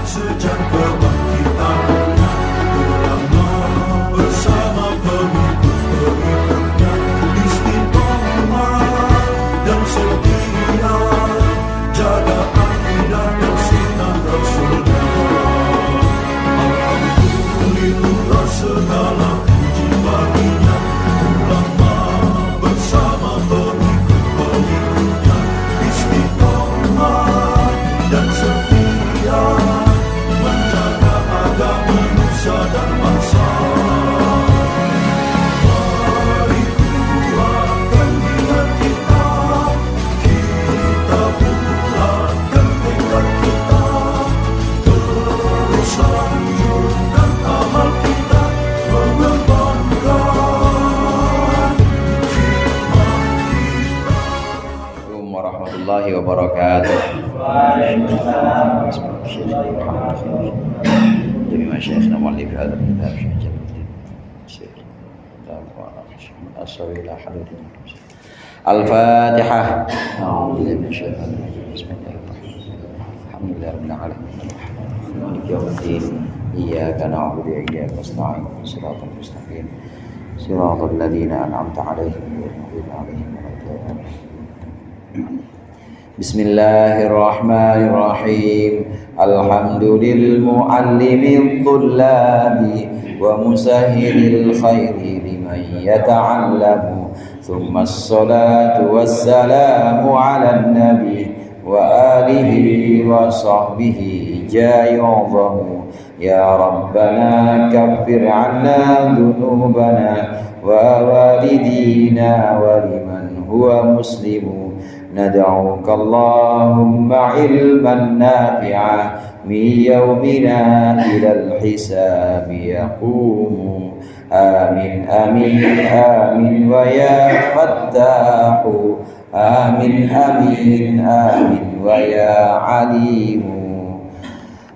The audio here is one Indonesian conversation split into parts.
sejak kebangkitan ulama bersama pengikut-pengikutnya istiqomah dan setia jaga akidah dan sunnah Rasulullah. Alhamdulillah segala puji baginya ulama bersama pengikut-pengikutnya istiqomah dan setia menjaga agama nusa dan bangsa. Mari kuatkan niat kita, kita bulatkan tekad kita, terus lanjutkan amal kita, mengembangkan hikmah kita. Assalamualaikum warahmatullahi wabarakatuh. جميع مشايخنا مؤلف هذا الكتاب شيخ جلال الدين الشيخ أصل إلى حضرة الفاتحة. أعوذ بالله من الشيطان الرجيم. بسم الله الرحمن الرحيم. الحمد لله رب العالمين مالك يوم الدين إياك نعبد وإياك نستعين صراط المستقيم صراط الذين أنعمت عليهم غير المغضوب عليهم ولا الضالين. Bismillahirrahmanirrahim. Alhamdulillahil mu'allimi wa musahhilil khairi liman yata'allamu. Thumma as-salatu wassalamu 'alan nabi wa alihi wa sahbihi jayu'zamu. Ya Rabbana kaffir 'anna dhunubana wa walidina wa liman huwa muslimu. ندعوك اللهم علما نافعا من يومنا إلى الحساب يقوم. آمين آمين آمين ويا فتاح. آمين آمين آمين ويا عليم.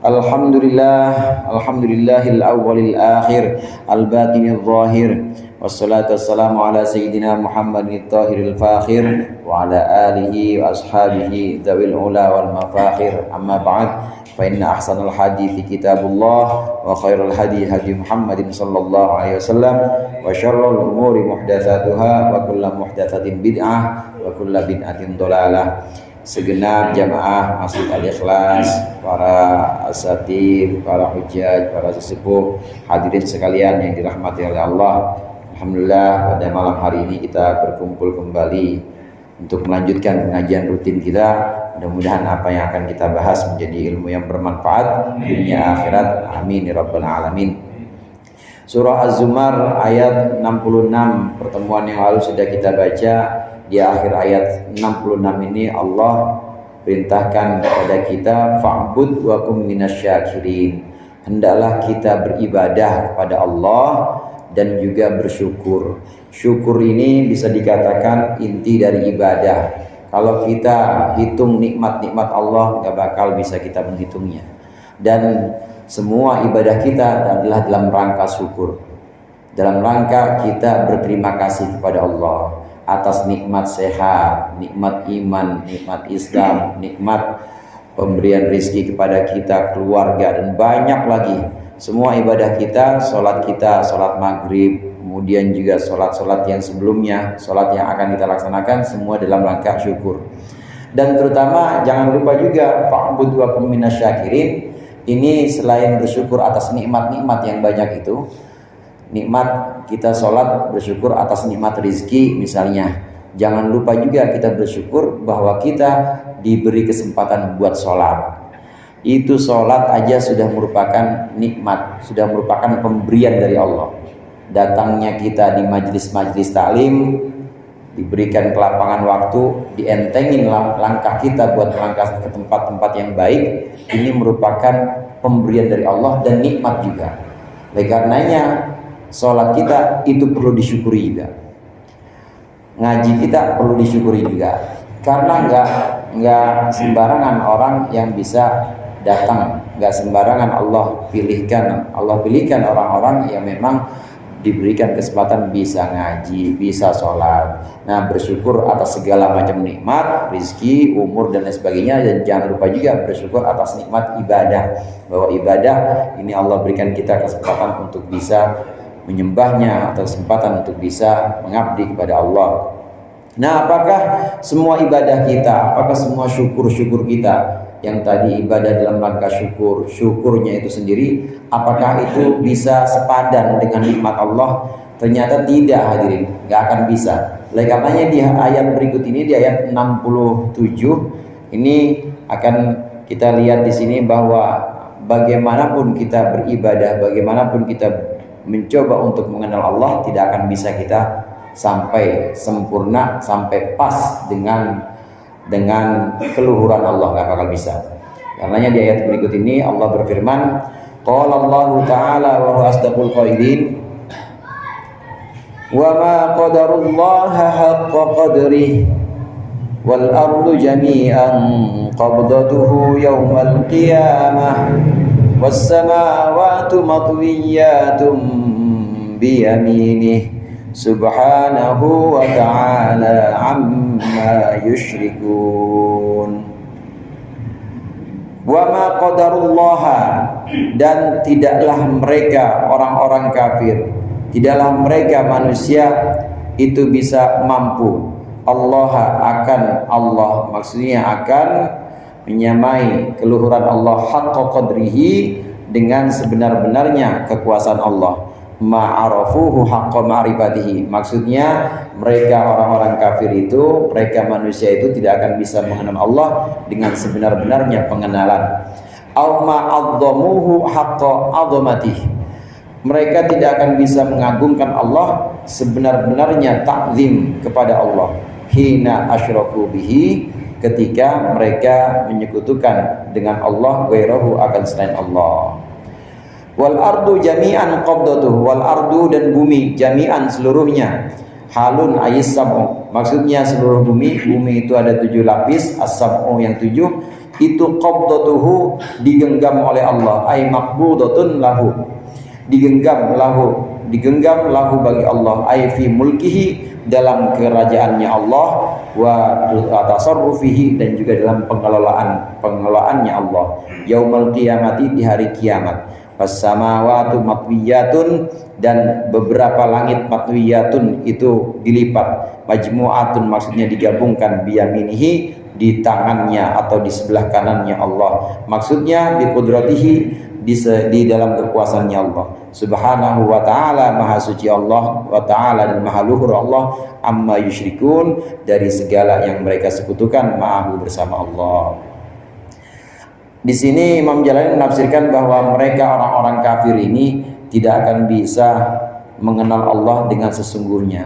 Alhamdulillahil awwalil akhir al-batinil zahir. Wassalatu wassalamu ala sayyidina Muhammadin tahiril fakhir wa ala alihi wa ashabihi dzawil ula wal mafakhir. Amma ba'd, fa inna ahsanal hadithi kitabullah wa khairal hadi hadi Muhammadin sallallahu alaihi wasallam wa syarrul umuri muhdatsatuha wa kullu muhdatsatin bid'ah wa kullu bid'atin dhalalah. Segenap jamaah Masjid Al-Ikhlas, para asatidz, para hujjaj, para sesepuh, hadirin sekalian yang dirahmati oleh Allah. Alhamdulillah pada malam hari ini kita berkumpul kembali untuk melanjutkan pengajian rutin kita. Mudah-mudahan apa yang akan kita bahas menjadi ilmu yang bermanfaat dunia akhirat. Amin ya rabbal alamin. Surah Az-Zumar ayat 66 pertemuan yang lalu sudah kita baca. Di akhir ayat 66 ini Allah perintahkan kepada kita fa'bud wa kum minasyakirin. Hendaklah kita beribadah kepada Allah dan juga bersyukur. Syukur ini bisa dikatakan inti dari ibadah. Kalau kita hitung nikmat-nikmat Allah, gak bakal bisa kita menghitungnya. Dan semua ibadah kita adalah dalam rangka syukur, dalam rangka kita berterima kasih kepada Allah atas nikmat sehat, nikmat iman, nikmat Islam, nikmat pemberian rezeki kepada kita, keluarga, dan banyak lagi. Semua ibadah kita, sholat maghrib, kemudian juga sholat yang sebelumnya, sholat yang akan kita laksanakan, semua dalam rangka syukur. Dan terutama jangan lupa juga fa'bud wa kum minasyakirin. Ini selain bersyukur atas nikmat-nikmat yang banyak itu, nikmat kita sholat, bersyukur atas nikmat rezeki misalnya. Jangan lupa juga kita bersyukur bahwa kita diberi kesempatan buat sholat. Itu sholat aja sudah merupakan nikmat, sudah merupakan pemberian dari Allah. Datangnya kita di majlis-majlis taklim, diberikan kelapangan waktu, dientengin langkah kita buat melangkah ke tempat-tempat yang baik. Ini merupakan pemberian dari Allah dan nikmat juga. Oleh karenanya sholat kita itu perlu disyukuri juga, ngaji kita perlu disyukuri juga, karena nggak sembarangan orang yang bisa datang, nggak sembarangan Allah pilihkan orang-orang yang memang diberikan kesempatan bisa ngaji, bisa sholat. Nah, bersyukur atas segala macam nikmat, rizki, umur dan lain sebagainya. Dan jangan lupa juga bersyukur atas nikmat ibadah, bahwa ibadah ini Allah berikan kita kesempatan untuk bisa menyembahnya, atau kesempatan untuk bisa mengabdi kepada Allah. Nah, apakah semua ibadah kita, apakah semua syukur-syukur kita yang tadi ibadah dalam rangka syukurnya itu sendiri, apakah itu bisa sepadan dengan nikmat Allah? Ternyata tidak, hadirin, nggak akan bisa. Oleh karenanya di ayat berikut ini, di ayat 67 ini akan kita lihat di sini bahwa bagaimanapun kita beribadah, bagaimanapun kita mencoba untuk mengenal Allah, tidak akan bisa kita sampai sempurna, sampai pas dengan keluhuran Allah, nggak bakal bisa. Karenanya di ayat berikut ini Allah berfirman, qala Allah Ta'ala wa huwa asdaqul qailin, wa ma qadarullaha haqqa qadrihi wal ardu jami'an qabdatuhu yawmal qiyamah was samawati matwiyatun biyaminih subhanahu wa ta'ala amma yushrikun. Wa ma qadarullaha, dan tidaklah mereka orang-orang kafir, tidaklah mereka manusia itu bisa mampu Allah maksudnya akan menyamai keluhuran Allah haqqa qadrihi, dengan sebenar-benarnya kekuasaan Allah. Ma'arafuhu haqqa ma'rifatihi, maksudnya mereka orang-orang kafir itu, mereka manusia itu tidak akan bisa mengenal Allah dengan sebenar-benarnya pengenalan. Au ma'adzamuhu haqqa 'azamatihi, mereka tidak akan bisa mengagungkan Allah sebenar-benarnya takzim kepada Allah. Hina asyraku bihi, ketika mereka menyekutukan dengan Allah ghairahu, akan selain Allah. Wal ardu jami'an qabdatuhu, wal ardu, dan bumi jami'an seluruhnya, halun ayis sab'u, maksudnya seluruh bumi itu ada 7 lapis, as-sab'u yang 7 itu qabdatuhu digenggam oleh Allah, ay maqbudatun lahu, digenggam lahu bagi Allah, ay fi mulkihi, dalam kerajaannya Allah, wa tasarrufihi, dan juga dalam pengelolaannya Allah, yaumal qiyamati, di hari kiamat. Wassamawatu matwiyatun, dan beberapa langit matwiyatun itu dilipat, majmu'atun maksudnya digabungkan, biyaminihi, di tangannya atau di sebelah kanannya Allah, maksudnya bi qudratihi, di dalam kekuasaannya Allah subhanahu wa ta'ala, maha suci Allah wa ta'ala, dan maha luhur Allah, amma yusyrikun, dari segala yang mereka sekutukan ma'ahu, bersama Allah. Di sini Imam Jalalain menafsirkan bahwa mereka orang-orang kafir ini tidak akan bisa mengenal Allah dengan sesungguhnya,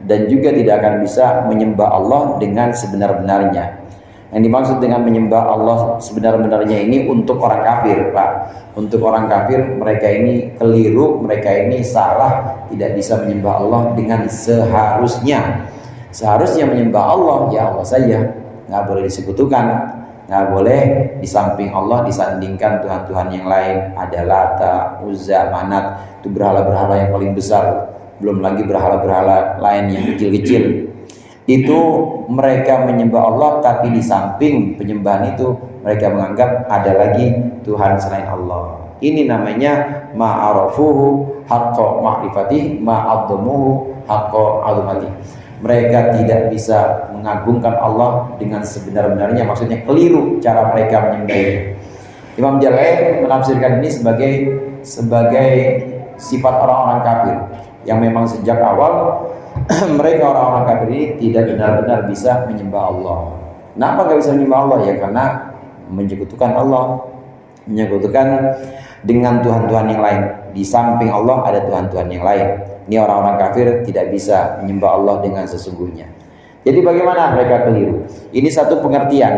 dan juga tidak akan bisa menyembah Allah dengan sebenar-benarnya. Yang dimaksud dengan menyembah Allah sebenar-benarnya ini untuk orang kafir, Pak. Untuk orang kafir, mereka ini keliru, mereka ini salah, tidak bisa menyembah Allah dengan seharusnya. Seharusnya menyembah Allah, ya Allah saja, nggak boleh disekutukan, nggak boleh di samping Allah disandingkan Tuhan-Tuhan yang lain. Ada Lata, Uzza, Manat, itu berhala-berhala yang paling besar, belum lagi berhala-berhala lain yang kecil-kecil. Itu mereka menyembah Allah, tapi di samping penyembahan itu mereka menganggap ada lagi Tuhan selain Allah. Ini namanya ma'arafuhu haqqa ma'rifatih, ma'adzamuhu haqqa 'azamati. Mereka tidak bisa mengagungkan Allah dengan sebenar-benarnya, maksudnya keliru cara mereka menyembahnya. Imam Jalalain menafsirkan ini sebagai sifat orang-orang kafir yang memang sejak awal mereka orang-orang kafir ini tidak benar-benar bisa menyembah Allah. Kenapa nggak bisa menyembah Allah? Ya karena menyekutukan Allah, menyekutukan dengan Tuhan-Tuhan yang lain. Di samping Allah ada Tuhan-Tuhan yang lain. Ini orang-orang kafir tidak bisa menyembah Allah dengan sesungguhnya. Jadi bagaimana mereka keliru? Ini satu pengertian.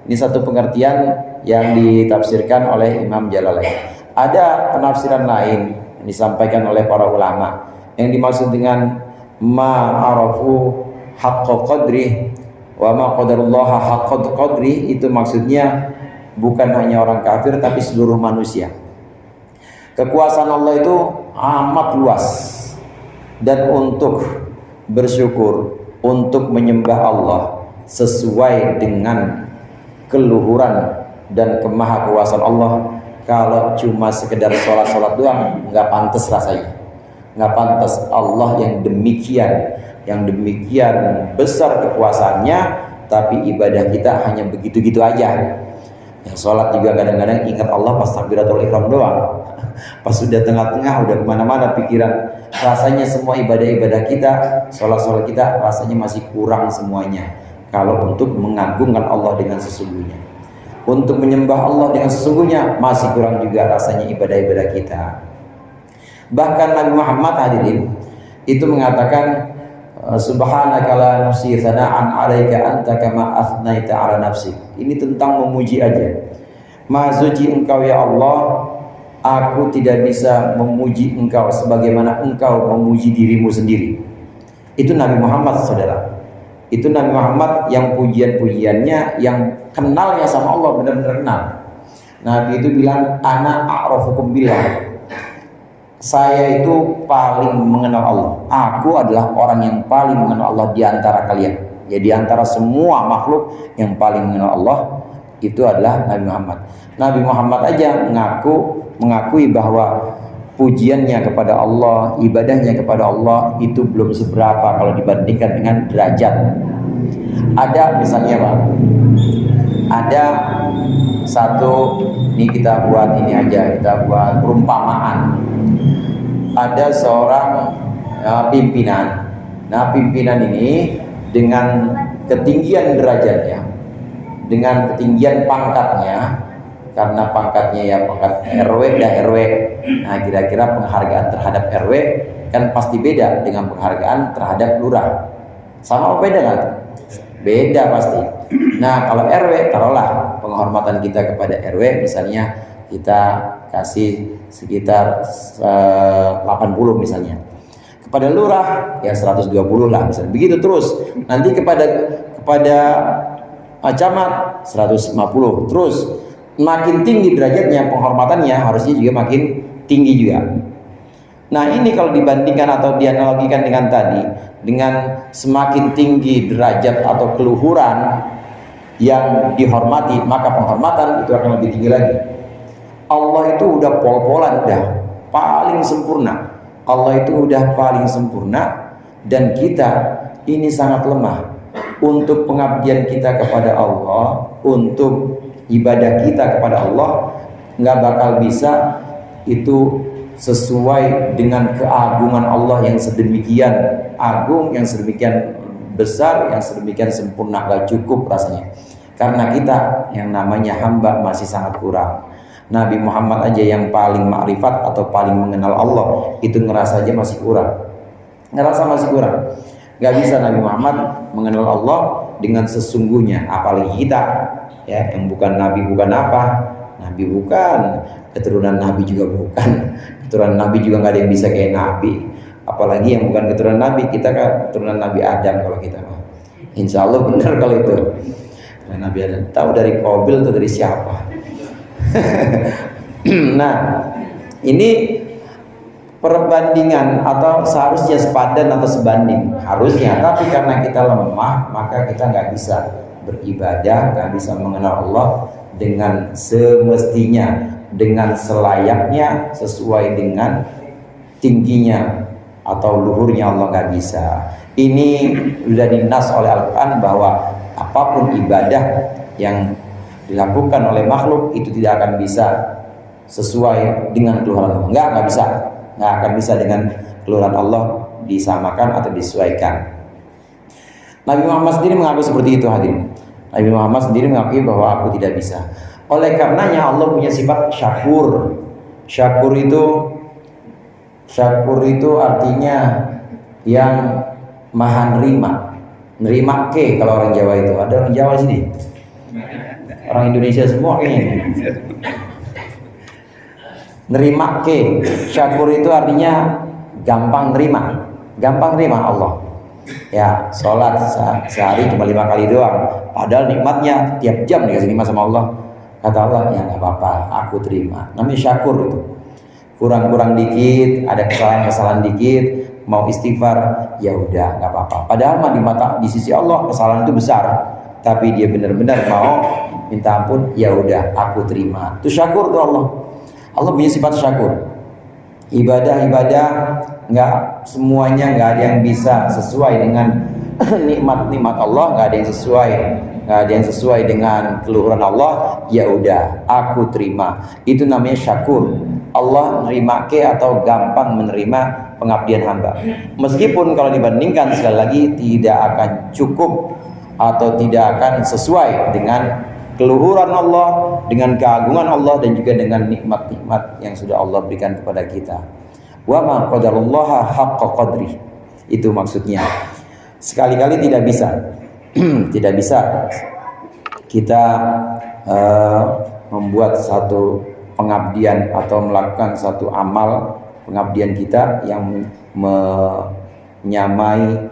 Ini satu pengertian yang ditafsirkan oleh Imam Jalalain. Ada penafsiran lain yang disampaikan oleh para ulama yang dimaksud dengan ma'arafu haqqa qadri wa ma qadarullaha haqqa qadri, itu maksudnya bukan hanya orang kafir tapi seluruh manusia. Kekuasaan Allah itu amat luas, dan untuk bersyukur, untuk menyembah Allah sesuai dengan keluhuran dan kemahakuasaan Allah. Kalau cuma sekedar sholat doang, nggak pantas rasanya, nggak pantas. Allah yang demikian besar kekuasaannya, tapi ibadah kita hanya begitu-gitu aja. Yang sholat juga kadang-kadang ingat Allah pas takbiratul ihram doang. Pas sudah tengah-tengah udah kemana-mana pikiran. Rasanya semua ibadah-ibadah kita, sholat kita rasanya masih kurang semuanya. Kalau untuk mengagungkan Allah dengan sesungguhnya, untuk menyembah Allah dengan sesungguhnya, masih kurang juga rasanya ibadah-ibadah kita. Bahkan Nabi Muhammad hadirin itu mengatakan, subhanaka la nufsi tsana'an 'alaika anta kama athnaita 'ala nafsik. Ini tentang memuji aja. Maha suci Engkau ya Allah, aku tidak bisa memuji Engkau sebagaimana Engkau memuji dirimu sendiri. Itu Nabi Muhammad, saudara. Itu Nabi Muhammad yang pujian-pujiannya, yang kenalnya sama Allah, benar-benar kenal. Nabi itu bilang, ana a'rafukum billah. Saya itu paling mengenal Allah. Aku adalah orang yang paling mengenal Allah di antara kalian. Ya, di antara semua makhluk yang paling mengenal Allah itu adalah Nabi Muhammad. Nabi Muhammad aja mengakui bahwa pujiannya kepada Allah, ibadahnya kepada Allah itu belum seberapa kalau dibandingkan dengan derajat. Ada misalnya Pak, ada satu, ini kita buat ini aja, kita buat perumpamaan. Ada seorang pimpinan. Nah, pimpinan ini dengan ketinggian derajatnya, dengan ketinggian pangkatnya, karena pangkatnya ya pangkat RW dan RW. Nah, kira-kira penghargaan terhadap RW kan pasti beda dengan penghargaan terhadap lurah. Sama apa beda nggak? Beda pasti. Nah, kalau RW, taruhlah penghormatan kita kepada RW misalnya kita kasih sekitar 80 misalnya. Kepada lurah ya 120 lah misalnya. Begitu terus. Nanti kepada camat 150. Terus makin tinggi derajatnya, penghormatannya harusnya juga makin tinggi juga. Nah, ini kalau dibandingkan atau dianalogikan dengan tadi, dengan semakin tinggi derajat atau keluhuran yang dihormati, maka penghormatan itu akan lebih tinggi lagi. Allah itu udah pol-polan, udah paling sempurna. Allah itu udah paling sempurna, dan kita ini sangat lemah. Untuk pengabdian kita kepada Allah, untuk ibadah kita kepada Allah, nggak bakal bisa itu sesuai dengan keagungan Allah yang sedemikian agung, yang sedemikian besar, yang sedemikian sempurna. Nggak cukup rasanya, karena kita yang namanya hamba masih sangat kurang. Nabi Muhammad aja yang paling makrifat atau paling mengenal Allah itu ngerasa aja masih kurang, masih kurang. Nggak bisa Nabi Muhammad mengenal Allah dengan sesungguhnya, apalagi kita ya yang bukan Nabi, bukan apa, Nabi bukan, keturunan Nabi juga bukan, keturunan Nabi juga nggak ada yang bisa kayak Nabi, apalagi yang bukan keturunan Nabi. Kita kan keturunan Nabi Adam kalau kita mah, insya Allah benar kalau itu. Nah, Nabi Adam tahu dari Qabil atau dari siapa? Nah, ini perbandingan atau seharusnya sepadan atau sebanding harusnya, tapi karena kita lemah maka kita nggak bisa beribadah, nggak bisa mengenal Allah dengan semestinya, dengan selayaknya, sesuai dengan tingginya atau luhurnya Allah, nggak bisa. Ini sudah dinas oleh Al-Quran bahwa apapun ibadah yang dilakukan oleh makhluk itu tidak akan bisa sesuai dengan keluhuran Allah. Nggak bisa, nggak akan bisa dengan keluhuran Allah disamakan atau disesuaikan. Nabi Muhammad sendiri mengaku seperti itu, hadirin. Nabi Muhammad sendiri mengakui bahwa aku tidak bisa. Oleh karenanya Allah punya sifat syakur. Syakur itu artinya yang maha nerima. Nerima ke kalau orang Jawa itu. Ada orang Jawa sini? Orang Indonesia semua kayaknya. Nerima ke. Syakur itu artinya gampang nerima. Gampang nerima Allah. Ya, sholat sehari cuma 5 kali doang, padahal nikmatnya tiap jam dikasih nikmat sama Allah. Kata Allah, ya nggak apa-apa, aku terima. Namanya syakur itu. Kurang-kurang dikit, ada kesalahan-kesalahan dikit, mau istighfar, ya udah nggak apa-apa. Padahal di sisi Allah kesalahan itu besar, tapi dia benar-benar mau minta ampun, ya udah aku terima. Itu syakur tuh Allah. Allah punya sifat syakur. Ibadah-ibadah nggak semuanya, nggak ada yang bisa sesuai dengan nikmat-nikmat Allah, nggak ada yang sesuai dengan keluhuran Allah. Ya udah aku terima. Itu namanya syakur. Allah menerima atau gampang menerima pengabdian hamba. Meskipun kalau dibandingkan sekali lagi tidak akan cukup atau tidak akan sesuai dengan keluhuran Allah, dengan keagungan Allah, dan juga dengan nikmat-nikmat yang sudah Allah berikan kepada kita. Wa ma qadarullaha haqqa qadri. Itu maksudnya. Sekali-kali tidak bisa tidak bisa kita membuat satu pengabdian atau melakukan satu amal pengabdian kita yang menyamai,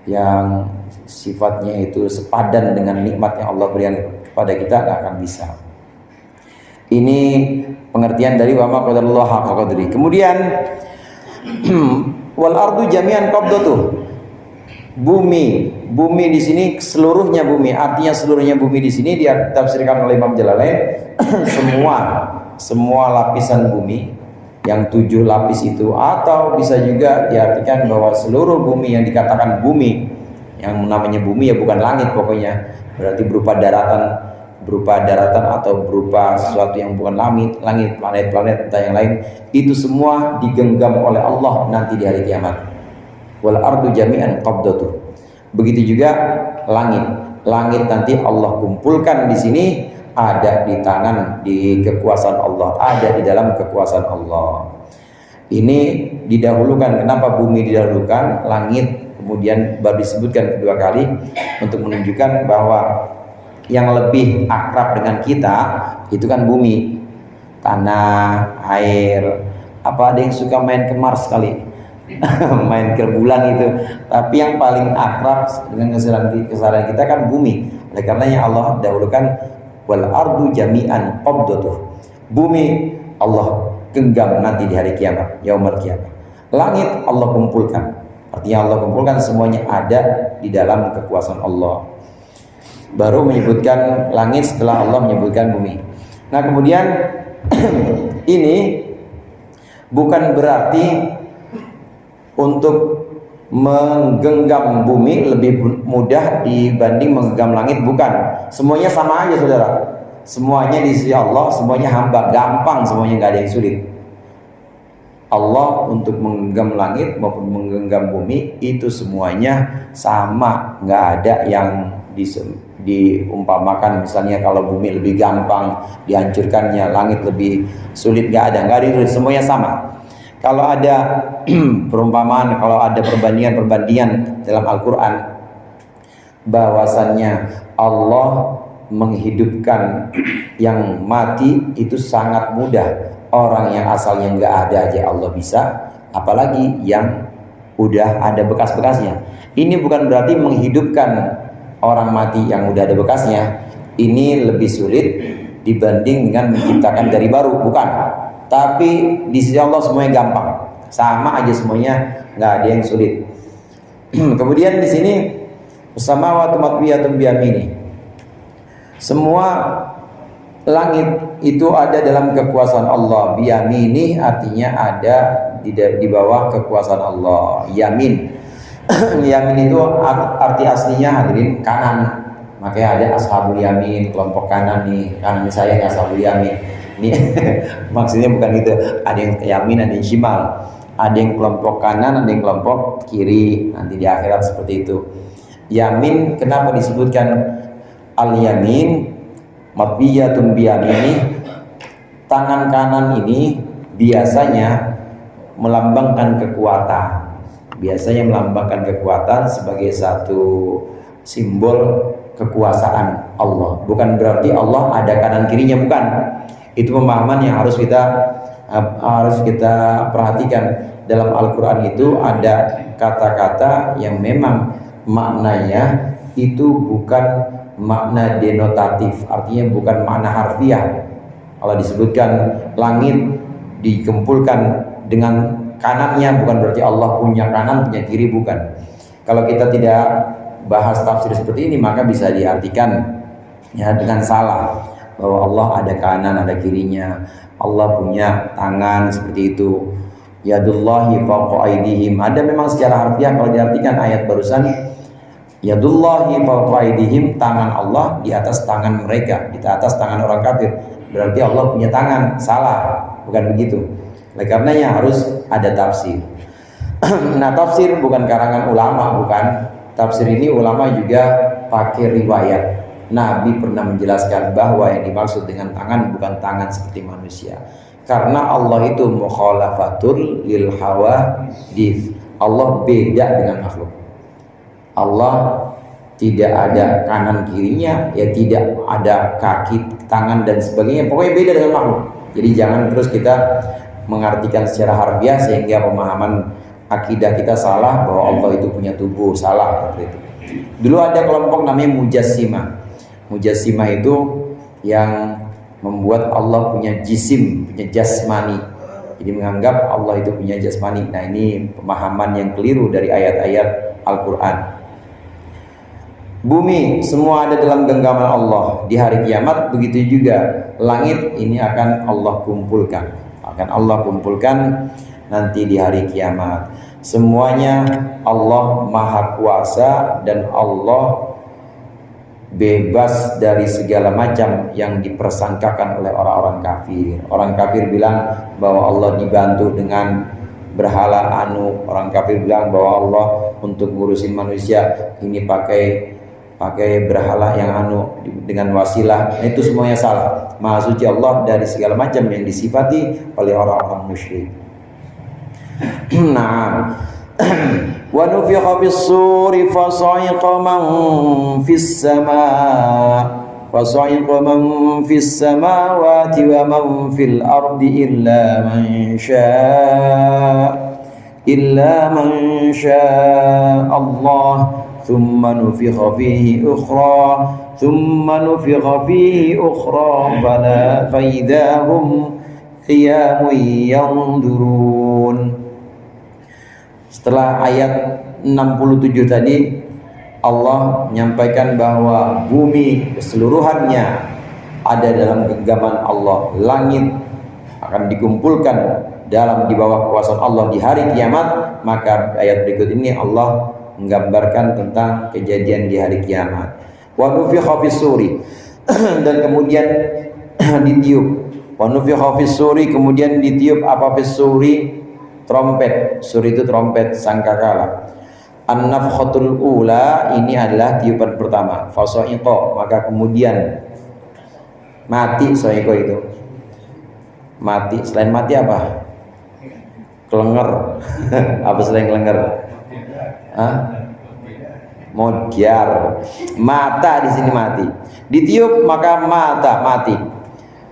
yang sifatnya itu sepadan dengan nikmat yang Allah berikan kepada kita, nggak akan bisa. Ini pengertian dari wa ma qadarullah haqqa qadri. Kemudian wal ardu jami'an qabdatuh. Bumi di sini seluruhnya bumi, artinya seluruhnya bumi di sini ditafsirkan oleh Imam Jalalain semua lapisan bumi yang 7 lapis itu, atau bisa juga diartikan bahwa seluruh bumi yang dikatakan bumi, yang namanya bumi ya bukan langit pokoknya, berarti berupa daratan atau berupa sesuatu yang bukan langit, planet-planet entah yang lain, itu semua digenggam oleh Allah nanti di hari kiamat. Wal ardu jami'an qabdatuh. Begitu juga langit nanti Allah kumpulkan di sini, ada di tangan, di kekuasaan Allah, ada di dalam kekuasaan Allah. Ini didahulukan. Kenapa bumi didahulukan, langit kemudian baru disebutkan kedua kali, untuk menunjukkan bahwa yang lebih akrab dengan kita itu kan bumi, tanah, air. Apa ada yang suka main ke Mars kali? Main ke bulan itu. Tapi yang paling akrab dengan kesadaran kita kan bumi. Oleh karenanya Allah dahulukan wal ardu jami'an qabdatuh. Bumi Allah genggam nanti di hari kiamat, yaumul kiamat. Langit Allah kumpulkan. Artinya Allah kumpulkan semuanya ada di dalam kekuasaan Allah. Baru menyebutkan langit setelah Allah menyebutkan bumi. Nah, kemudian ini bukan berarti untuk menggenggam bumi lebih mudah dibanding menggenggam langit, bukan. Semuanya sama aja saudara. Semuanya di sisi Allah, semuanya hamba, gampang semuanya, nggak ada yang sulit. Allah untuk menggenggam langit maupun menggenggam bumi itu semuanya sama, nggak ada yang diumpamakan misalnya kalau bumi lebih gampang dihancurkannya, langit lebih sulit, nggak ada semuanya sama. Kalau ada perumpamaan, kalau ada perbandingan dalam Al-Quran, bahwasannya Allah menghidupkan yang mati itu sangat mudah. Orang yang asalnya nggak ada aja Allah bisa, apalagi yang udah ada bekas-bekasnya. Ini bukan berarti menghidupkan orang mati yang udah ada bekasnya ini lebih sulit dibanding dengan menciptakan dari baru, bukan. Tapi di sisi Allah semuanya gampang, sama aja semuanya, nggak ada yang sulit. Kemudian di sini samawati matwiyatun biyamini. Semua langit itu ada dalam kekuasaan Allah. Biyamini artinya ada di bawah kekuasaan Allah. Yamin. Yamin itu arti aslinya hadirin kanan. Makanya ada ashabul yamin, kelompok kanan nih. Kanan saya nih ashabul yamin. Ini maksudnya bukan itu. Ada yang yamin, ada yang shimal. Ada yang kelompok kanan, ada yang kelompok kiri. Nanti di akhirat seperti itu. Yamin kenapa disebutkan al-yamin? Matwiyatun biyamini. Tangan kanan ini biasanya melambangkan kekuatan. Biasanya melambangkan kekuatan sebagai satu simbol kekuasaan Allah. Bukan berarti Allah ada kanan kirinya, bukan. Itu pemahaman yang harus kita perhatikan. Dalam Al-Quran itu ada kata-kata yang memang maknanya itu bukan makna denotatif, artinya bukan makna harfiah. Kalau disebutkan langit dikumpulkan dengan kanannya, bukan berarti Allah punya kanan, punya kiri, bukan. Kalau kita tidak bahas tafsir seperti ini, maka bisa diartikan ya dengan salah, bahwa Allah ada kanan, ada kirinya, Allah punya tangan seperti itu. Yadullahi fawqa aydihim. Ada memang secara harfiah kalau diartikan ayat barusan, yadullahi fawqa aydihim, tangan Allah di atas tangan mereka, di atas tangan orang kafir. Berarti Allah punya tangan. Salah, bukan begitu. Oleh karenanya harus ada tafsir. Nah, tafsir bukan karangan ulama, bukan. Tafsir ini ulama juga pakai riwayat. Nabi pernah menjelaskan bahwa yang dimaksud dengan tangan bukan tangan seperti manusia. Karena Allah itu mukhalafatul lil hawadits. Allah beda dengan makhluk. Allah tidak ada kanan kirinya, ya tidak ada kaki, tangan dan sebagainya. Pokoknya beda dengan makhluk. Jadi jangan terus kita mengartikan secara harfiah sehingga pemahaman akidah kita salah bahwa Allah itu punya tubuh, salah seperti itu. Dulu ada kelompok namanya Mujassimah. Mujassimah itu yang membuat Allah punya jisim, punya jasmani. Jadi menganggap Allah itu punya jasmani. Nah, ini pemahaman yang keliru dari ayat-ayat Al-Quran. Bumi semua ada dalam genggaman Allah di hari kiamat. Begitu juga langit ini akan Allah kumpulkan. Akan Allah kumpulkan nanti di hari kiamat. Semuanya Allah Maha Kuasa dan Allah bebas dari segala macam yang dipersangkakan oleh orang-orang kafir. Orang kafir bilang bahwa Allah dibantu dengan berhala anu. Orang kafir bilang bahwa Allah untuk ngurusin manusia ini pakai berhala yang anu dengan wasilah. Nah, itu semuanya salah. Maha suci Allah dari segala macam yang disifati oleh orang-orang musyrik. Nah, wa nufikha fis-suri fasa'iqa man fis samawati wa man fil ardi illa man syaa Allah thumma nufikha fihi ukhra fa idahum qiyamun yanzurun. Setelah ayat 67 tadi, Allah menyampaikan bahwa bumi keseluruhannya ada dalam genggaman Allah. Langit akan dikumpulkan di bawah kekuasaan Allah di hari kiamat. Maka ayat berikut ini Allah menggambarkan tentang kejadian di hari kiamat. Wa nufikha fis-suri dan kemudian ditiup. Wa nufikha fis-suri, kemudian ditiup apa fis-suri? Trompet. Suri itu trompet, sangkakala. An-nafkhatul ula, ini adalah tiupan pertama. Fasa'iqa, maka kemudian mati. Sa'iqa itu mati. Selain mati apa? Kelenger. Apa selain kelenger? Modiar. Mata di sini mati. Ditiup maka mata mati.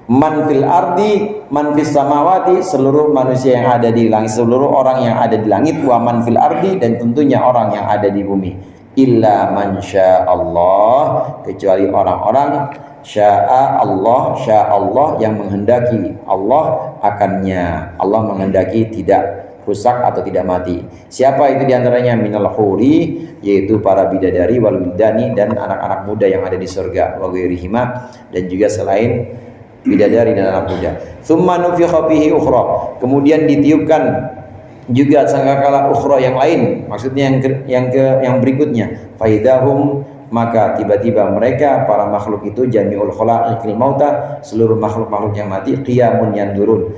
Man fil ardi, man fis samawati, seluruh manusia yang ada di langit, seluruh orang yang ada di langit, wa man fil ardi, dan tentunya orang yang ada di bumi. Illa man syaa Allah, kecuali orang-orang syaa Allah yang menghendaki. Allah akannya, Allah menghendaki tidak rusak atau tidak mati. Siapa itu diantaranya? Minal huri, yaitu para bidadari, wal wildani, dan anak-anak muda yang ada di surga, wa ghairihima, dan juga selain bidadari dan anak muda. Tsumma nufikha fihi ukhra, kemudian ditiupkan juga sangkakala ukhra yang lain, maksudnya yang berikutnya. Faidahum, maka tiba-tiba mereka para makhluk itu, jami'ul khalaiqil mauta, seluruh makhluk-makhluk yang mati, qiyamun yandurun.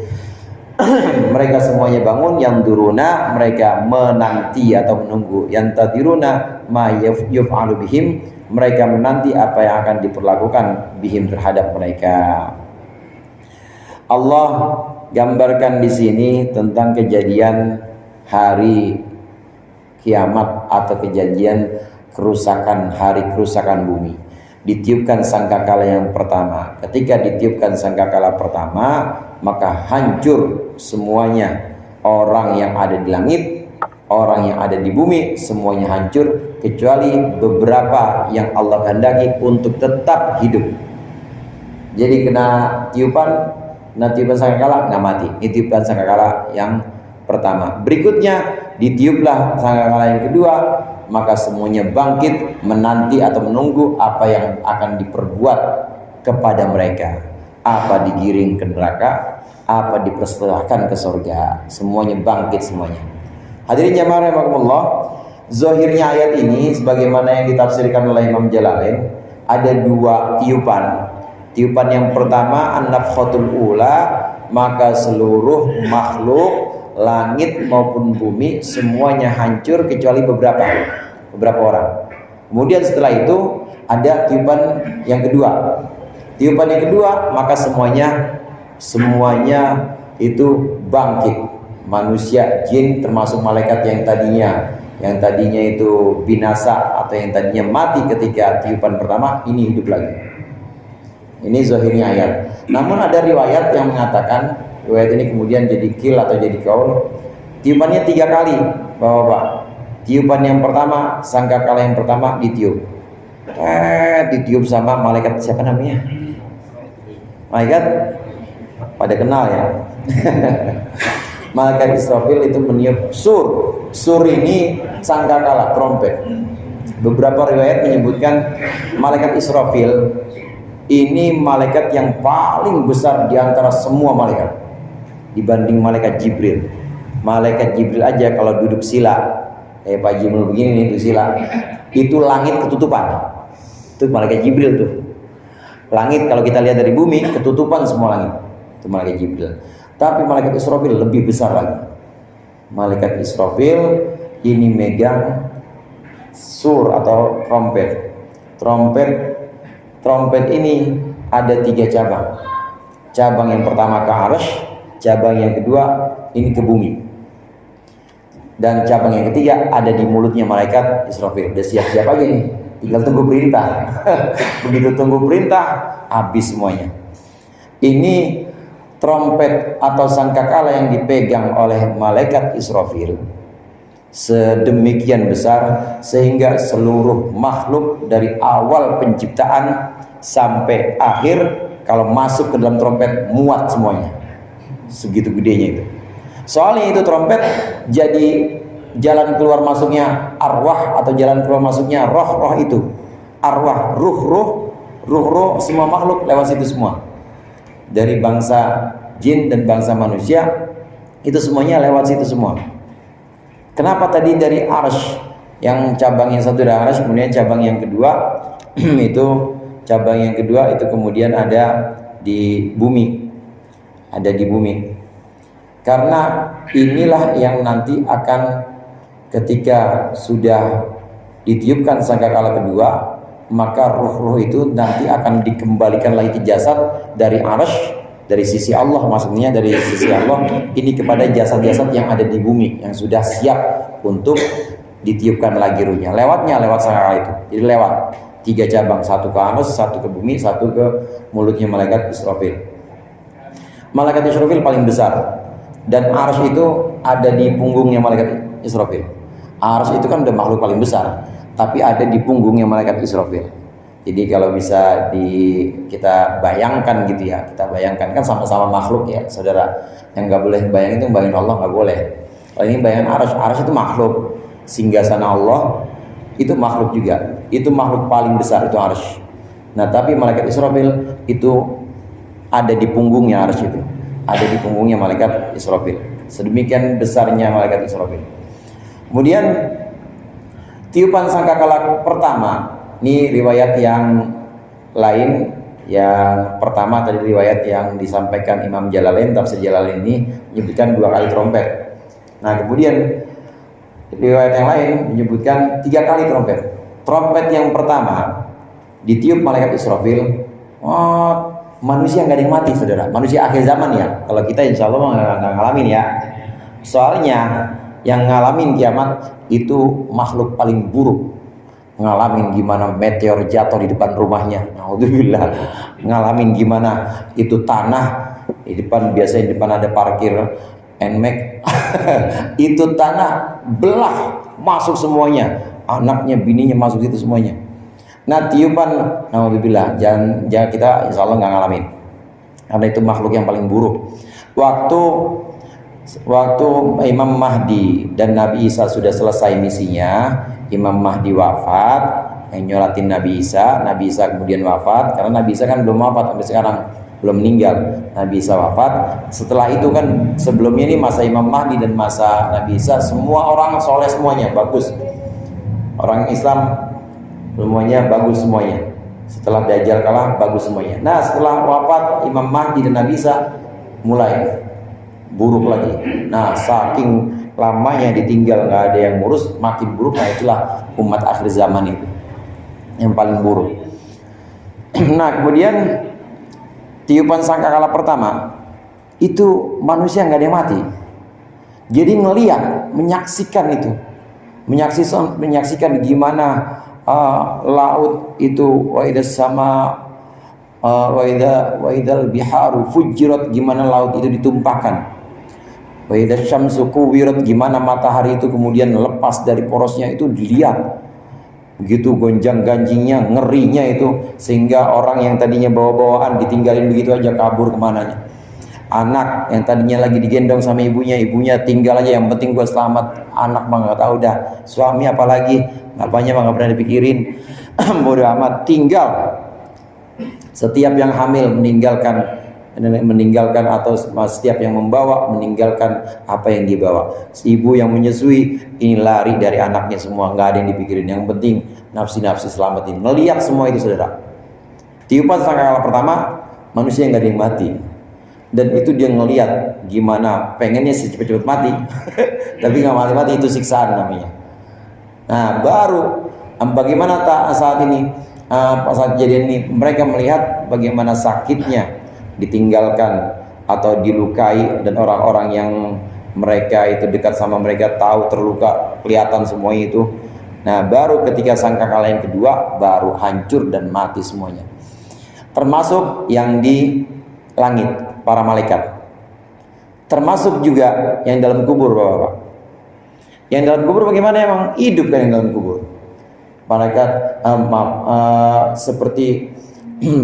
Mereka semuanya bangun, yanduruna, mereka menanti atau menunggu, yantadiruna ma yuf'alu bihim, mereka menanti apa yang akan diperlakukan bihim terhadap mereka. Allah gambarkan di sini tentang kejadian hari kiamat atau kejadian kerusakan, hari kerusakan bumi. Ditiupkan sangkakala yang pertama. Ketika ditiupkan sangkakala pertama, maka hancur semuanya. Orang yang ada di langit, orang yang ada di bumi, semuanya hancur kecuali beberapa yang Allah kehendaki untuk tetap hidup. Jadi kena tiupan sangkakala nggak mati. Ini tiupan sangkakala yang pertama. Berikutnya ditiuplah sangkakala yang kedua, maka semuanya bangkit menanti atau menunggu apa yang akan diperbuat kepada mereka. Apa digiring ke neraka, apa dipersilahkan ke surga. Semuanya bangkit semuanya. Hadirin jamaah rahimakumullah, zahirnya ayat ini sebagaimana yang ditafsirkan oleh Imam Jalalain, ada dua tiupan. Tiupan yang pertama an-nafkhatul ula, maka seluruh makhluk langit maupun bumi semuanya hancur kecuali beberapa orang. Kemudian setelah itu ada tiupan yang kedua. Tiupan yang kedua maka semuanya itu bangkit. Manusia, jin termasuk malaikat yang tadinya itu binasa atau yang tadinya mati ketika tiupan pertama, ini hidup lagi. Ini zahirnya ayat. Namun ada riwayat yang mengatakan, riwayat ini kemudian jadi qil atau jadi qaul, tiupannya 3 kali, Bapak-bapak. Tiupan yang pertama, sangkakala yang pertama ditiup. Ditiup sama malaikat siapa namanya? Malaikat pada kenal ya. Malaikat Israfil itu meniup sur. Sur ini sangkakala, trompet. Beberapa riwayat menyebutkan malaikat Israfil ini malaikat yang paling besar di antara semua malaikat dibanding malaikat Jibril. Malaikat Jibril aja kalau duduk sila kayak Pak Jibril begini nih, duduk sila, itu langit ketutupan. Itu malaikat Jibril tuh. Langit kalau kita lihat dari bumi ketutupan semua langit. Itu malaikat Jibril. Tapi malaikat Israfil lebih besar lagi. Malaikat Israfil ini megang sur atau trompet. Trompet ini ada 3 cabang. Cabang yang pertama ke arsy, cabang yang kedua ini ke bumi, dan cabang yang ketiga ada di mulutnya malaikat Israfil. Udah siap-siap aja nih, tinggal tunggu perintah. Begitu tunggu perintah, habis semuanya. Ini trompet atau sangkakala yang dipegang oleh malaikat Israfil sedemikian besar sehingga seluruh makhluk dari awal penciptaan sampai akhir kalau masuk ke dalam trompet muat semuanya. Segitu gedenya itu. Soalnya itu trompet jadi jalan keluar masuknya arwah atau jalan keluar masuknya roh-roh itu. Arwah, ruh-ruh semua makhluk lewat situ semua. Dari bangsa jin dan bangsa manusia itu semuanya lewat situ semua. Kenapa tadi dari arsy, yang cabang yang satu dari arsy, kemudian cabang yang kedua itu kemudian ada di bumi. Ada di bumi. Karena inilah yang nanti akan ketika sudah ditiupkan sangkakala kedua, maka ruh-ruh itu nanti akan dikembalikan lagi ke jasad dari arsy, dari sisi Allah, maksudnya dari sisi Allah ini kepada jasad-jasad yang ada di bumi yang sudah siap untuk ditiupkan lagi ruhnya. Lewat sangkakala itu. Jadi lewat 3 cabang, satu ke arsy, satu ke bumi, satu ke mulutnya malaikat Israfil. Malaikat Israfil paling besar, dan arsy itu ada di punggungnya malaikat Israfil. Arsy itu kan udah makhluk paling besar, tapi ada di punggungnya malaikat Israfil. Jadi kalau bisa kita bayangkan gitu ya, kita bayangkan kan sama-sama makhluk ya, saudara. Yang nggak boleh bayangin itu bayangin Allah nggak boleh. Kalau ini bayangin arsy itu makhluk, singgasana Allah itu makhluk juga. Itu makhluk paling besar itu arsy. Nah tapi malaikat Israfil itu ada di punggungnya arsy itu, ada di punggungnya malaikat Israfil. Sedemikian besarnya malaikat Israfil. Kemudian tiupan sangkakala pertama, ini riwayat yang lain. Yang pertama tadi riwayat yang disampaikan Imam Jalalain, tafsir Jalalain ini menyebutkan 2 kali trompet. Nah kemudian riwayat yang lain menyebutkan 3 kali trompet. Trompet yang pertama ditiup malaikat Israfil, manusia nggak ada yang mati, saudara. Manusia akhir zaman ya. Kalau kita insya Allah nggak ngalamin ya. Soalnya yang ngalamin kiamat itu makhluk paling buruk. Ngalamin gimana meteor jatuh di depan rumahnya. Alhamdulillah. Ngalamin gimana itu tanah di depan, biasanya di depan ada parkir NMAX. Itu tanah belah masuk semuanya. Anaknya, bininya masuk itu semuanya. Nah tiupan, alhamdulillah, jangan kita insya Allah nggak ngalamin, karena itu makhluk yang paling buruk. Waktu Waktu Imam Mahdi dan Nabi Isa sudah selesai misinya, Imam Mahdi wafat, yang nyolatin Nabi Isa kemudian wafat, karena Nabi Isa kan belum wafat sampai sekarang, belum meninggal. Nabi Isa wafat. Setelah itu kan sebelumnya ini masa Imam Mahdi dan masa Nabi Isa, semua orang soleh semuanya, bagus. Orang Islam semuanya bagus semuanya. Setelah Dajjal kalah, bagus semuanya. Nah, setelah wafat Imam Mahdi dan Nabi Isa, mulai buruk lagi. Nah, saking lamanya ditinggal, nggak ada yang ngurus, makin buruk. Nah, itulah umat akhir zaman itu yang paling buruk. Nah, kemudian tiupan sangkakala pertama itu manusia nggak ada yang mati. Jadi ngelihat, menyaksikan itu, menyaksikan gimana laut itu, wa idas sama wa idal biharu fujirat, gimana laut itu ditumpahkan. Wa idas syamsu kuwirat, gimana matahari itu kemudian lepas dari porosnya, itu dilihat. Begitu gonjang-ganjingnya, ngerinya itu, sehingga orang yang tadinya bawa-bawaan ditinggalin begitu aja, kabur kemananya. Anak yang tadinya lagi digendong sama ibunya tinggal aja, yang penting gue selamat. Anak mah nggak tahu dah, suami apalagi, apanya mah nggak pernah dipikirin. Bodoh amat, tinggal. Setiap yang hamil meninggalkan atau setiap yang membawa meninggalkan apa yang dibawa. Ibu yang menyusui ini lari dari anaknya semua, nggak ada yang dipikirin. Yang penting nafsi selamatin. Melihat semua itu, saudara. Tiupan sangkakala pertama, manusia nggak ada yang mati. Dan itu dia ngelihat gimana pengennya cepet-cepet mati, tapi nggak mati-mati, itu siksaan namanya. Nah, baru bagaimana saat ini, saat kejadian ini, mereka melihat bagaimana sakitnya ditinggalkan atau dilukai, dan orang-orang yang mereka itu dekat sama mereka tahu terluka, kelihatan semua itu. Nah, baru ketika sangkakala yang kedua, baru hancur dan mati semuanya, termasuk yang di langit, para malaikat, termasuk juga yang dalam kubur, Bapak-bapak. Yang dalam kubur bagaimana? Emang hidup kan yang dalam kubur? Malaikat seperti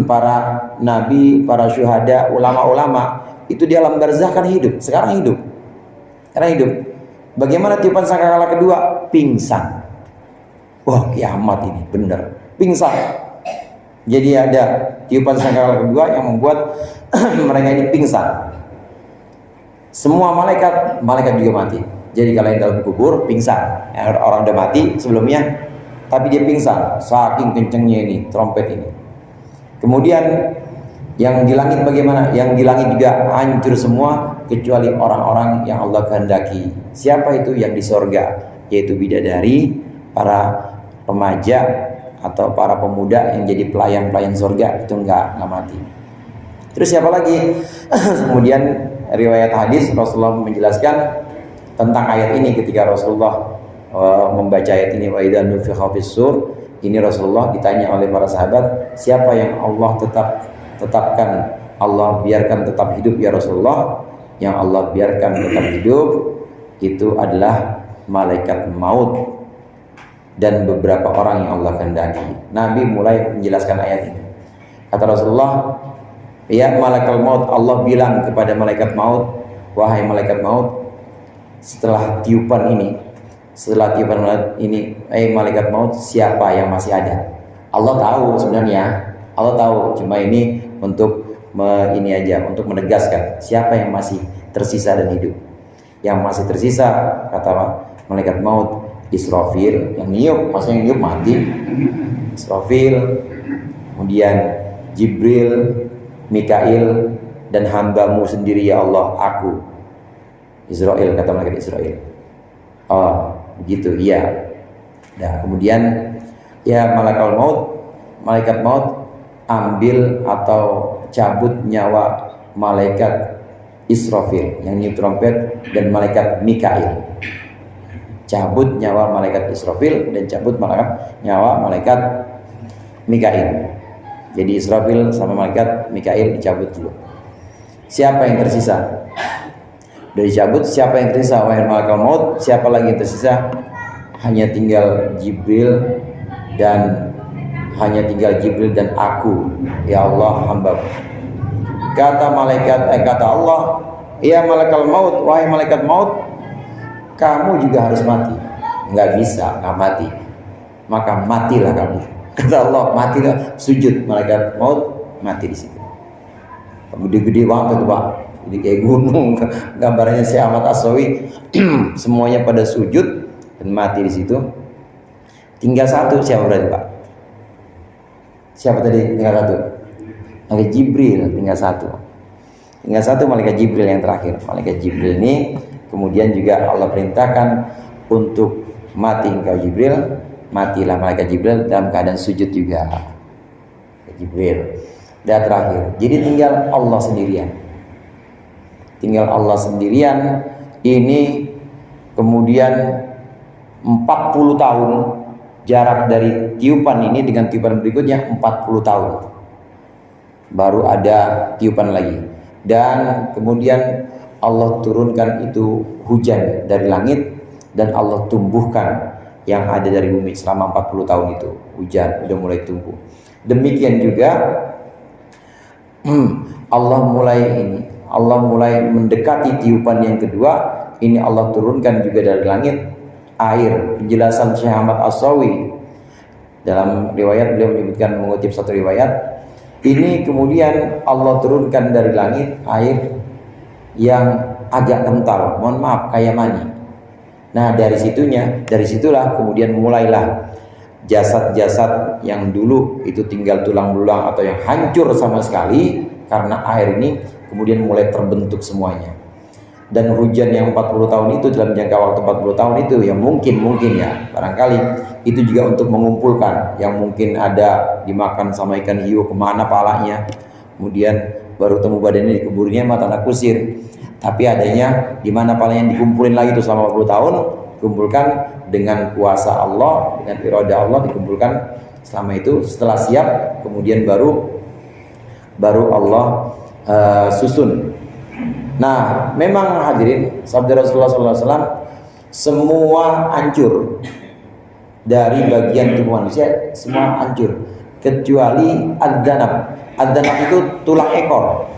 para nabi, para syuhada, ulama-ulama itu di alam barzah kan hidup, sekarang hidup. Karena hidup. Bagaimana tiupan sangkakala kedua? Pingsan. Wah, kiamat ini bener. Pingsan. Jadi ada tiupan sangkakala kedua yang membuat mereka ini pingsan. Semua malaikat juga mati. Jadi kalau yang dalam kubur pingsan, orang udah mati sebelumnya, tapi dia pingsan, saking kencengnya ini trompet ini. Kemudian yang di langit bagaimana? Yang di langit juga hancur semua, kecuali orang-orang yang Allah kehendaki. Siapa itu? Yang di sorga, yaitu bidadari, para remaja atau para pemuda yang jadi pelayan-pelayan sorga, itu enggak mati. Terus siapa lagi? Kemudian riwayat hadis Rasulullah menjelaskan tentang ayat ini ketika Rasulullah membaca ayat ini, wa idza nufikha fis-sur. Ini Rasulullah ditanya oleh para sahabat, siapa yang Allah tetapkan, Allah biarkan tetap hidup ya Rasulullah? Yang Allah biarkan tetap hidup itu adalah malaikat maut dan beberapa orang yang Allah kehendaki. Nabi mulai menjelaskan ayat ini. Kata Rasulullah, ya malaikat maut, Allah bilang kepada malaikat maut, wahai malaikat maut, setelah tiupan ini, malaikat maut, siapa yang masih ada? Allah tahu sebenarnya, Allah tahu, cuma ini untuk ini aja, untuk menegaskan siapa yang masih tersisa dan hidup. Yang masih tersisa, kata malaikat maut, Israfil, yang niup, maksudnya yang niup mati, Israfil, kemudian Jibril, Mikail, dan hambamu sendiri ya Allah, aku, Israel, kata malaikat Israel. Oh, begitu, iya. Nah, kemudian ya malaikat maut ambil atau cabut nyawa malaikat Israfil yang niup trompet, dan malaikat Mikail. Cabut nyawa malaikat Israfil dan cabut nyawa malaikat Mikail. Jadi Israfil sama malaikat Mikail dicabut dulu. Siapa yang tersisa? Udah dicabut, siapa yang tersisa? Wahai malaikat maut, siapa lagi yang tersisa? Hanya tinggal Jibril dan aku, ya Allah, hamba. Kata Allah, ya malakal maut, wahai malaikat maut, kamu juga harus mati. Nggak bisa nggak mati, maka matilah kamu. Kata Allah, matilah. Sujud malaikat maut, mati di situ. Gede-gede banget itu Pak, jadi kayak gunung. Gambarnya si Ahmad As-Sawi. Semuanya pada sujud dan mati di situ. Tinggal satu, siapa berarti Pak? Siapa tadi tinggal satu? Malaikat Jibril, tinggal satu. Tinggal satu malaikat Jibril yang terakhir. Malaikat Jibril ini kemudian juga Allah perintahkan untuk mati engkau Jibril. Matilah malaikat Jibril dalam keadaan sujud juga. Jibril. Dan terakhir, jadi tinggal Allah sendirian. Tinggal Allah sendirian. Ini kemudian 40 tahun jarak dari tiupan ini dengan tiupan berikutnya 40 tahun. Baru ada tiupan lagi. Dan kemudian Allah turunkan itu hujan dari langit dan Allah tumbuhkan yang ada dari bumi selama 40 tahun itu. Hujan udah mulai tumbuh. Demikian juga Allah mulai mendekati tiupan yang kedua. Ini Allah turunkan juga dari langit air. Penjelasan Syekh Ahmad As-Sawi dalam riwayat, beliau menyebutkan, mengutip satu riwayat, ini kemudian Allah turunkan dari langit air yang agak kental, mohon maaf, kayak mani. Nah dari situlah kemudian mulailah jasad-jasad yang dulu itu tinggal tulang belulang atau yang hancur sama sekali karena air ini kemudian mulai terbentuk semuanya. Dan hujan yang 40 tahun itu, dalam jangka waktu 40 tahun itu, yang mungkin ya barangkali itu juga untuk mengumpulkan yang mungkin ada dimakan sama ikan hiu, kemana palanya, kemudian baru temu badannya dikuburnya sama tanah kusir. Tapi adanya di mana palanya dikumpulin lagi itu selama 40 tahun, dikumpulkan dengan kuasa Allah, dengan iradah Allah, dikumpulkan selama itu. Setelah siap kemudian baru Allah susun. Nah, memang hadirin, sabda Rasulullah SAW, semua hancur dari bagian tubuh manusia, semua hancur kecuali ad-danab. Ad-danab itu tulang ekor.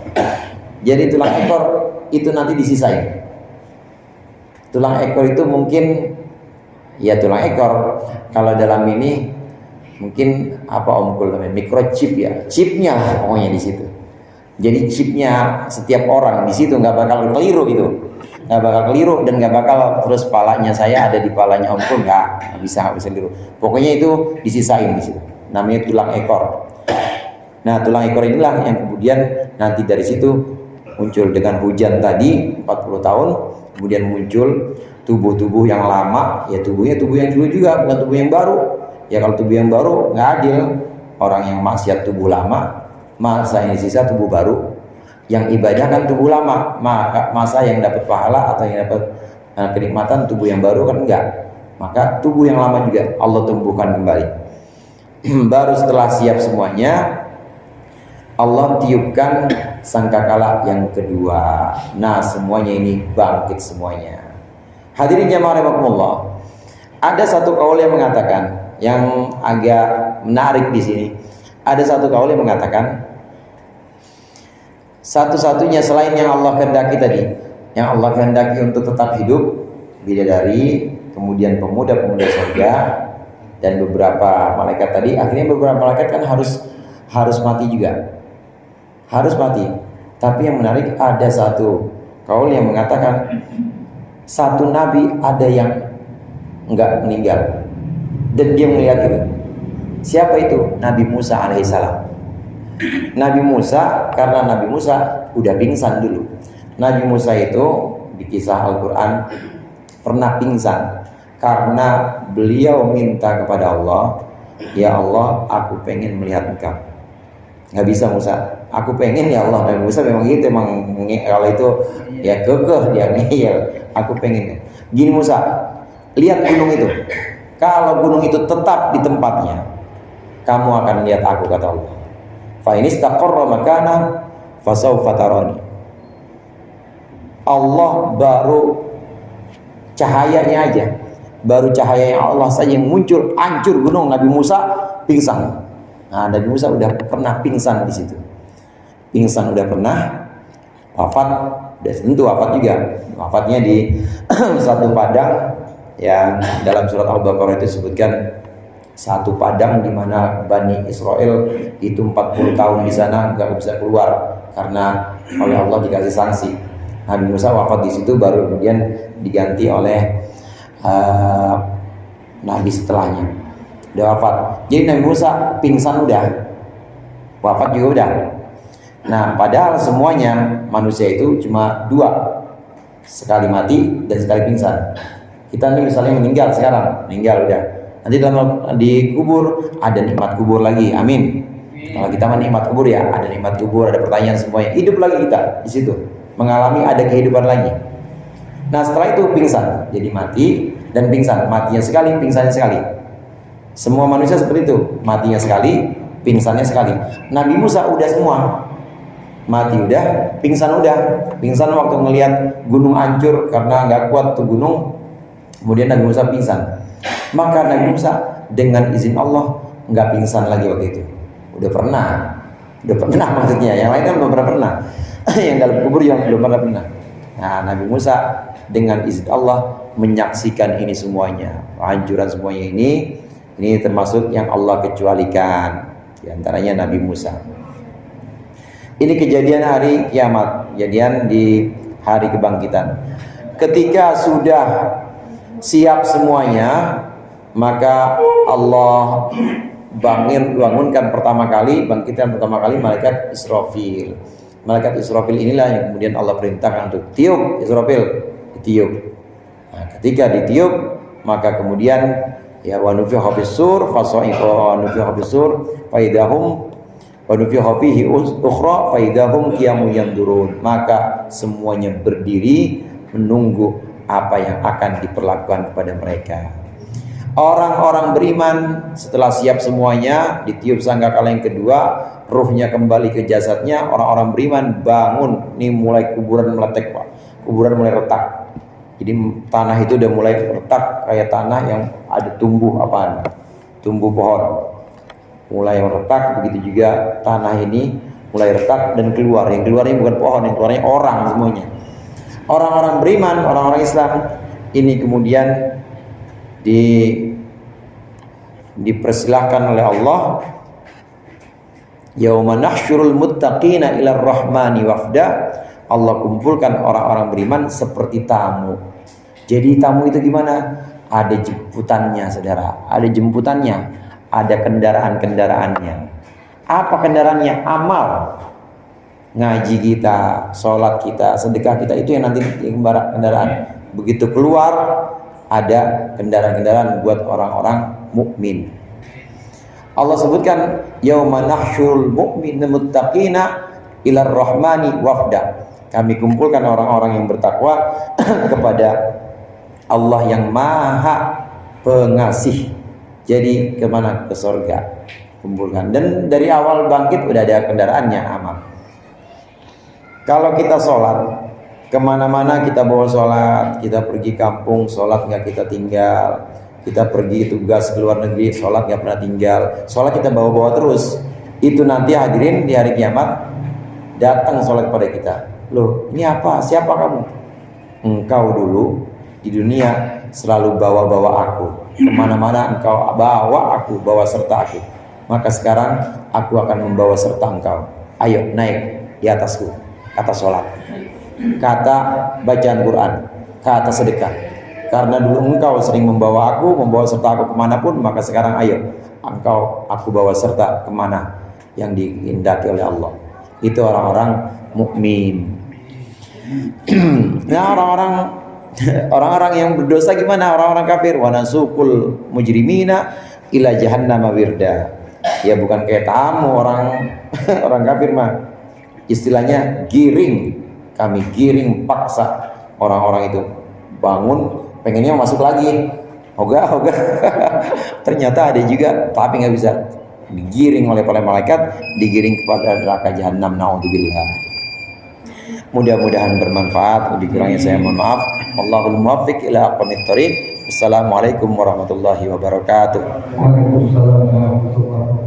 Jadi tulang ekor itu nanti disisain. Tulang ekor itu mungkin ya tulang ekor. Kalau dalam ini mungkin apa Om Kul namanya, microchip ya, chipnya lah pokoknya di situ. Jadi chipnya setiap orang di situ nggak bakal keliru itu, nggak bakal keliru dan nggak bakal terus palanya saya ada di palanya Om Kul, nggak bisa keliru. Pokoknya itu disisain di situ. Namanya tulang ekor. Nah tulang ekor inilah yang kemudian nanti dari situ muncul dengan hujan tadi 40 tahun, kemudian muncul tubuh-tubuh yang lama, ya tubuhnya tubuh yang dulu juga, bukan tubuh yang baru. Ya kalau tubuh yang baru nggak adil, orang yang maksiat tubuh lama, masa yang sisa tubuh baru, yang ibadah kan tubuh lama, masa yang dapat pahala atau yang dapat kenikmatan tubuh yang baru kan enggak. Maka tubuh yang lama juga Allah tumbuhkan kembali. Baru setelah siap semuanya, Allah tiupkan sangkakala yang kedua. Nah semuanya ini bangkit semuanya. Hadirin jamaah rahimakumullah, ada satu kaul yang mengatakan, yang agak menarik di sini. Ada satu kaul yang mengatakan satu-satunya selain yang Allah kehendaki tadi, yang Allah kehendaki untuk tetap hidup, bidadari, kemudian pemuda-pemuda surga, dan beberapa malaikat tadi. Akhirnya beberapa malaikat kan harus mati juga, harus mati. Tapi yang menarik, ada satu kaul yang mengatakan satu nabi ada yang enggak meninggal dan dia melihat itu. Siapa itu? Nabi Musa alaihissalam. Nabi Musa, karena Nabi Musa udah pingsan dulu. Nabi Musa itu di kisah Al-Quran pernah pingsan karena beliau minta kepada Allah, ya Allah, aku pengen melihat engkau. Nggak bisa Musa, aku pengen ya Allah. Nabi Musa memang gitu, emang kalau itu ya kekeh dia ngeyel. Aku pengen. Gini Musa, lihat gunung itu. Kalau gunung itu tetap di tempatnya, kamu akan lihat aku, kata Allah. Fa in istaqarra makana fasawfa tarani. Allah baru cahayanya aja, baru cahaya yang Allah saja yang muncul, hancur gunung. Nabi Musa pingsan. Nah, Nabi Musa udah pernah pingsan di situ. Pingsan udah pernah, wafat udah tentu wafat juga. Wafatnya di satu padang yang dalam surat Al-Baqarah itu disebutkan satu padang di mana Bani Israel itu 40 tahun di sana nggak bisa keluar karena oleh Allah dikasih sanksi. Nabi Musa wafat di situ, baru kemudian diganti oleh Nabi setelahnya. Udah wafat. Jadi Nabi Musa pingsan udah, wafat juga udah. Nah, padahal semuanya manusia itu cuma dua, sekali mati dan sekali pingsan. Kita nih misalnya meninggal sekarang, meninggal udah. Nanti dalam dikubur ada nikmat kubur lagi, amin. Kalau kita nikmat kubur ya, ada nikmat kubur, ada pertanyaan semuanya. Hidup lagi kita di situ, mengalami ada kehidupan lagi. Nah setelah itu pingsan, jadi mati dan pingsan, matinya sekali, pingsannya sekali. Semua manusia seperti itu, matinya sekali, pingsannya sekali. Nabi Musa udah semua, mati udah, pingsan udah. Pingsan waktu ngelihat gunung hancur karena nggak kuat tuh gunung. Kemudian Nabi Musa pingsan. Maka Nabi Musa dengan izin Allah nggak pingsan lagi waktu itu. Udah pernah maksudnya. Yang lain kan belum pernah. Yang dalam kubur yang belum pernah. Nah Nabi Musa dengan izin Allah menyaksikan ini semuanya, kehancuran semuanya ini termasuk yang Allah kecualikan. Di antaranya Nabi Musa. Ini kejadian hari kiamat, kejadian di hari kebangkitan. Ketika sudah siap semuanya, maka Allah bangkitkan pertama kali malaikat Israfil. Malaikat Israfil inilah yang kemudian Allah perintahkan untuk tiup. Israfil ditiup. Nah, ketika ditiup, maka kemudian ya wa nufikha fis-sur fasa'iqa nufikha fis-sur faidahum wa nufikha fihi ukhra faidahum qiyamun yanzurun. Maka semuanya berdiri menunggu apa yang akan diperlakukan kepada mereka. Orang-orang beriman setelah siap semuanya, ditiup sangkakala yang kedua, ruhnya kembali ke jasadnya. Orang-orang beriman bangun, nih mulai kuburan meletek Pak, kuburan mulai retak. Jadi tanah itu udah mulai retak kayak tanah yang ada tumbuh pohon, mulai retak. Begitu juga tanah ini mulai retak dan keluar. Yang keluarnya bukan pohon, yang keluarnya orang semuanya. Orang-orang beriman, orang-orang Islam ini kemudian dipersilahkan oleh Allah, yauma nahsyurul muttaqina ila rahmani wafda. Allah kumpulkan orang-orang beriman seperti tamu. Jadi tamu itu gimana? Ada jemputannya saudara, ada jemputannya, ada kendaraan-kendaraannya. Apa kendaraannya? Amal. Ngaji kita, sholat kita, sedekah kita, itu yang nanti kendaraan. Begitu keluar ada kendaraan-kendaraan buat orang-orang mukmin. Allah sebutkan yauma nahsyurul mu'minina muttaqina ila rahmani wafda. Kami kumpulkan orang-orang yang bertakwa kepada Allah yang Maha Pengasih. Jadi kemana? Ke surga. Kumpulkan. Dan dari awal bangkit udah ada kendaraannya, amal. Kalau kita sholat, kemana-mana kita bawa sholat, kita pergi kampung, sholat nggak kita tinggal, kita pergi tugas ke luar negeri, sholat nggak pernah tinggal, sholat kita bawa-bawa terus. Itu nanti hadirin di hari kiamat datang sholat kepada kita. Loh, ini apa? Siapa kamu? Engkau dulu di dunia selalu bawa-bawa aku, kemana-mana engkau bawa aku, bawa serta aku. Maka sekarang aku akan membawa serta engkau. Ayo naik di atasku. Kata sholat, kata bacaan Quran, kata sedekah. Karena dulu engkau sering membawa serta aku kemanapun, maka sekarang ayo aku bawa serta kemana yang dihendaki oleh Allah. Itu orang-orang mukmin. Nah orang-orang yang berdosa gimana? Orang-orang kafir. Wa nasukul mujrimina ila jahannama wirda. Ya bukan kayak tamu orang kafir mah. Istilahnya giring, kami giring paksa orang-orang itu bangun, pengennya masuk lagi, ogah. Ternyata ada juga, tapi nggak bisa, digiring oleh para malaikat, digiring kepada neraka jahanam. Naudzubillah. Mudah-mudahan bermanfaat. Dikurangnya saya mohon maaf. Wallahul muwaffiq ila aqwamit thoriq. Assalamualaikum warahmatullahi wabarakatuh. Waalaikumsalam warahmatullahi wabarakatuh.